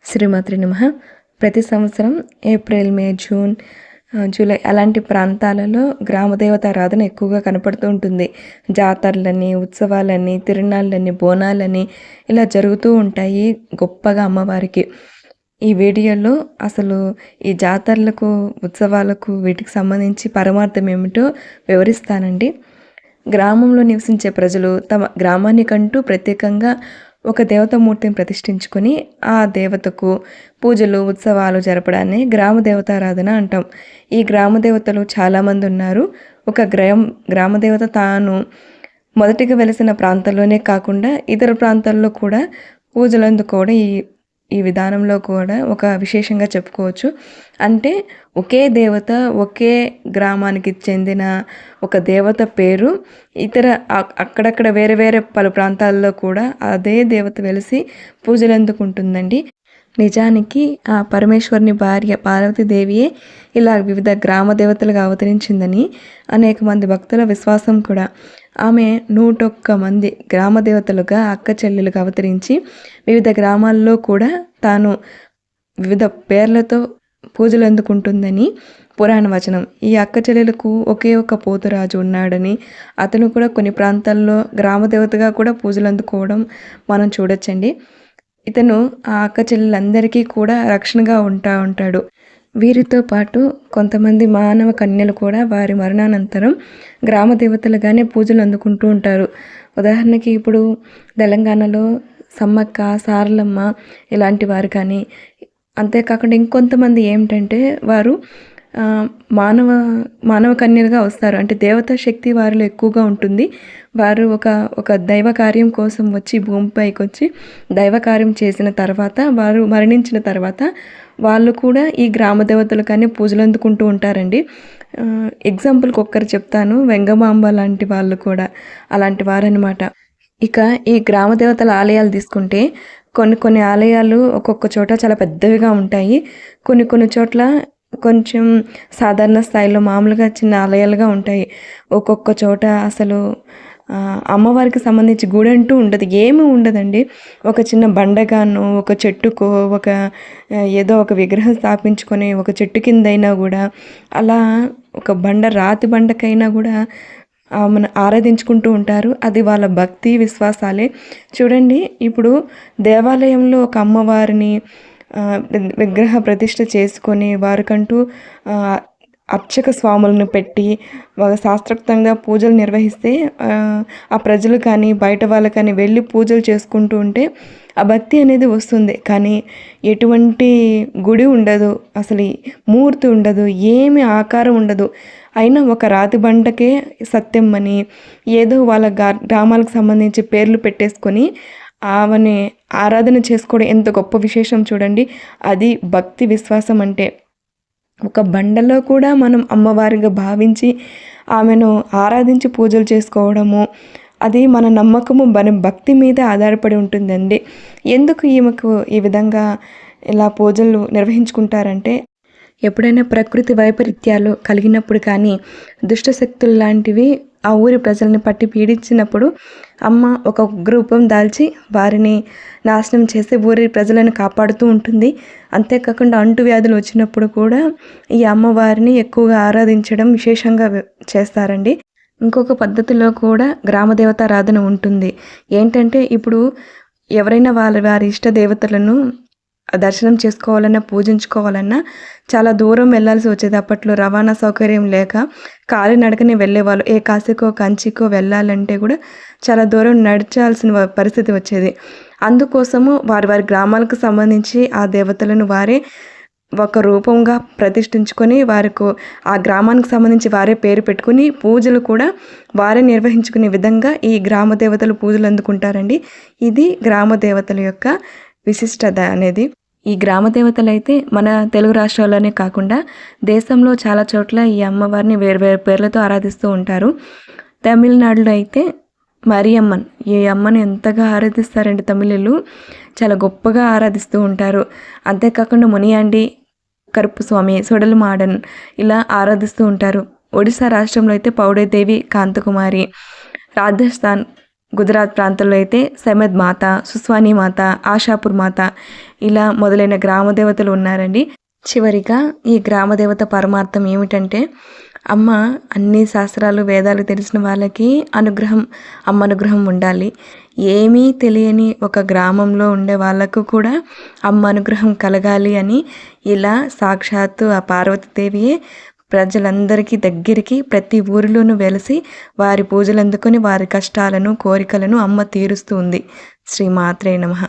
శ్రీమాత్రి నమః. ప్రతి సంవత్సరం ఏప్రిల్, మే, జూన్, జూలై అలాంటి ప్రాంతాలలో గ్రామదేవత ఆరాధన ఎక్కువగా కనపడుతూ ఉంటుంది. జాతరలని, ఉత్సవాలని, తిరునాళ్ళని, బోనాలని ఇలా జరుగుతూ ఉంటాయి గొప్పగా అమ్మవారికి. ఈ వీడియోలో అసలు ఈ జాతరలకు, ఉత్సవాలకు వీటికి సంబంధించి పరమార్థం ఏమిటో వివరిస్తానండి. గ్రామంలో నివసించే ప్రజలు తమ గ్రామానికంటూ ప్రత్యేకంగా ఒక దేవతామూర్తిని ప్రతిష్ఠించుకొని ఆ దేవతకు పూజలు, ఉత్సవాలు జరపడాన్ని గ్రామ దేవతారాధన అంటాం. ఈ గ్రామ దేవతలు చాలామంది ఉన్నారు. ఒక గ్రామదేవత తాను మొదటిగా వెలిసిన ప్రాంతంలోనే కాకుండా ఇతర ప్రాంతాల్లో కూడా పూజలు అందుకోవడం ఈ విధానంలో కూడా ఒక విశేషంగా చెప్పుకోవచ్చు. అంటే ఒకే దేవత ఒకే గ్రామానికి చెందిన ఒక దేవత పేరు ఇతర అక్కడక్కడ వేరే వేరే పలు ప్రాంతాల్లో కూడా అదే దేవత వెలిసి పూజలు అందుకుంటుందండి. నిజానికి ఆ పరమేశ్వరుని భార్య పార్వతీదేవియే ఇలా వివిధ గ్రామ దేవతలుగా అవతరించిందని అనేక మంది భక్తుల విశ్వాసం కూడా. ఆమె 101 మంది గ్రామ దేవతలుగా అక్క చెల్లెలుగా అవతరించి వివిధ గ్రామాల్లో కూడా తాను వివిధ పేర్లతో పూజలు అందుకుంటుందని పురాణ వచనం. ఈ అక్క చెల్లెలకు ఒకే ఒక పోతురాజు ఉన్నాడని, అతను కూడా కొన్ని ప్రాంతాల్లో గ్రామ దేవతగా కూడా పూజలు అందుకోవడం మనం చూడొచ్చండి. ఇతను ఆ అక్క చెల్లెలందరికీ కూడా రక్షణగా ఉంటాడు. వీరితో పాటు కొంతమంది మానవ కన్యలు కూడా వారి మరణానంతరం గ్రామ దేవతలుగానే పూజలు అందుకుంటూ ఉంటారు. ఉదాహరణకి ఇప్పుడు తెలంగాణలో సమ్మక్క, సారలమ్మ ఇలాంటి వారు కానీ, అంతేకాకుండా ఇంకొంతమంది ఏమిటంటే వారు మానవ కన్యలుగా వస్తారు. అంటే దేవతా శక్తి వారిలో ఎక్కువగా ఉంటుంది. వారు ఒక దైవ కార్యం కోసం వచ్చి భూమిపైకి వచ్చి దైవ కార్యం చేసిన తర్వాత వారు మరణించిన తర్వాత వాళ్ళు కూడా ఈ గ్రామ దేవతలు కానీ పూజలు అందుకుంటూ ఉంటారండి. ఎగ్జాంపుల్కి ఒక్కరు చెప్తాను, వెంగమాంబ లాంటి వాళ్ళు కూడా అలాంటి వారనమాట. ఇక ఈ గ్రామ దేవతల ఆలయాలు తీసుకుంటే కొన్ని ఆలయాలు ఒక్కొక్క చోట చాలా పెద్దవిగా ఉంటాయి. కొన్ని చోట్ల కొంచెం సాధారణ స్థాయిలో మామూలుగా చిన్న ఆలయాలుగా ఉంటాయి. ఒక్కొక్క చోట అసలు అమ్మవారికి సంబంధించి గుడి అంటూ ఉండదు, ఏమీ ఉండదండి. ఒక చిన్న బండగాను, ఒక చెట్టుకో, ఏదో ఒక విగ్రహం స్థాపించుకొని ఒక చెట్టు కిందైనా కూడా అలా ఒక రాతి బండకైనా కూడా ఆమెను ఆరాధించుకుంటూ ఉంటారు. అది వాళ్ళ భక్తి విశ్వాసాలే. చూడండి, ఇప్పుడు దేవాలయంలో ఒక అమ్మవారిని విగ్రహ ప్రతిష్ఠ చేసుకొని వారికంటూ అర్చక స్వాములను పెట్టి శాస్త్రోక్తంగా పూజలు నిర్వహిస్తే ఆ ప్రజలు కానీ బయట వాళ్ళు కానీ వెళ్ళి పూజలు చేసుకుంటూ ఉంటే ఆ భక్తి అనేది వస్తుంది. కానీ ఎటువంటి గుడి ఉండదు, అసలు మూర్తి ఉండదు, ఏమి ఆకారం ఉండదు. అయినా ఒక రాతి బండకే సత్యమ్మని ఏదో వాళ్ళ గ్రామాలకు సంబంధించి పేర్లు పెట్టేసుకొని ఆమెని ఆరాధన చేసుకోవడం ఎంత గొప్ప విశేషం చూడండి. అది భక్తి విశ్వాసం అంటే. ఒక బండలో కూడా మనం అమ్మవారిగా భావించి ఆమెను ఆరాధించి పూజలు చేసుకోవడము, అది మన నమ్మకము, మన భక్తి మీద ఆధారపడి ఉంటుందండి. ఎందుకు ఈమెకు ఈ విధంగా ఇలా పూజలు నిర్వహించుకుంటారంటే, ఎప్పుడైనా ప్రకృతి వైపరీత్యాలు కలిగినప్పుడు కానీ, దుష్టశక్తులు లాంటివి ఆ ఊరి ప్రజల్ని పట్టి పీడించినప్పుడు అమ్మ ఒక రూపం దాల్చి వారిని నాశనం చేసి ఊరి ప్రజలను కాపాడుతూ ఉంటుంది. అంతేకాకుండా అంటువ్యాధులు వచ్చినప్పుడు కూడా ఈ అమ్మవారిని ఎక్కువగా ఆరాధించడం విశేషంగా చేస్తారండి. ఇంకొక పద్ధతిలో కూడా గ్రామదేవతారాధన ఉంటుంది. ఏంటంటే, ఇప్పుడు ఎవరైనా వారి ఇష్ట దేవతలను దర్శనం చేసుకోవాలన్నా, పూజించుకోవాలన్నా చాలా దూరం వెళ్ళాల్సి వచ్చేది. అప్పట్లో రవాణా సౌకర్యం లేక కాలినడకనే వెళ్ళేవాళ్ళు. ఏ కాశీకో కంచికో వెళ్ళాలంటే కూడా చాలా దూరం నడిచాల్సిన పరిస్థితి వచ్చేది. అందుకోసము వారి గ్రామాలకు సంబంధించి ఆ దేవతలను వారే ఒక రూపంగా ప్రతిష్ఠించుకొని వారికి ఆ గ్రామానికి సంబంధించి వారే పేరు పెట్టుకుని పూజలు కూడా వారే నిర్వహించుకునే విధంగా ఈ గ్రామ దేవతలు పూజలు అందుకుంటారండి. ఇది గ్రామ దేవతల యొక్క విశిష్టత అనేది. ఈ గ్రామ దేవతలు అయితే మన తెలుగు రాష్ట్రాల్లోనే కాకుండా దేశంలో చాలా చోట్ల ఈ అమ్మవారిని వేరు పేర్లతో ఆరాధిస్తూ ఉంటారు. తమిళనాడులో అయితే మరియమ్మన్, ఈ అమ్మని ఎంతగా ఆరాధిస్తారండి తమిళులు, చాలా గొప్పగా ఆరాధిస్తూ ఉంటారు. అంతేకాకుండా మునియాండి, కరుపుస్వామి, సొడలు మాడన్ ఇలా ఆరాధిస్తూ ఉంటారు. ఒడిశా రాష్ట్రంలో అయితే పౌడేదేవి, కాంతకుమారి, రాజస్థాన్ గుజరాత్ ప్రాంతంలో అయితే సమద్ మాత, సుస్వాని మాత, ఆశాపూర్ మాత ఇలా మొదలైన గ్రామ దేవతలు ఉన్నారండి. చివరిగా ఈ గ్రామదేవత పరమార్థం ఏమిటంటే అమ్మ అన్ని శాస్త్రాలు వేదాలు తెలిసిన వాళ్ళకి అమ్మ అనుగ్రహం ఉండాలి. ఏమీ తెలియని ఒక గ్రామంలో ఉండే వాళ్ళకు కూడా అమ్మ అనుగ్రహం కలగాలి అని ఇలా సాక్షాత్తు ఆ పార్వతీదేవియే ప్రజలందరికీ దగ్గరికి ప్రతి ఊరిలోనూ వెలిసి వారి పూజలు అందుకొని వారి కష్టాలను కోరికలను అమ్మ తీరుస్తూ ఉంది. శ్రీ మాత్రే నమః.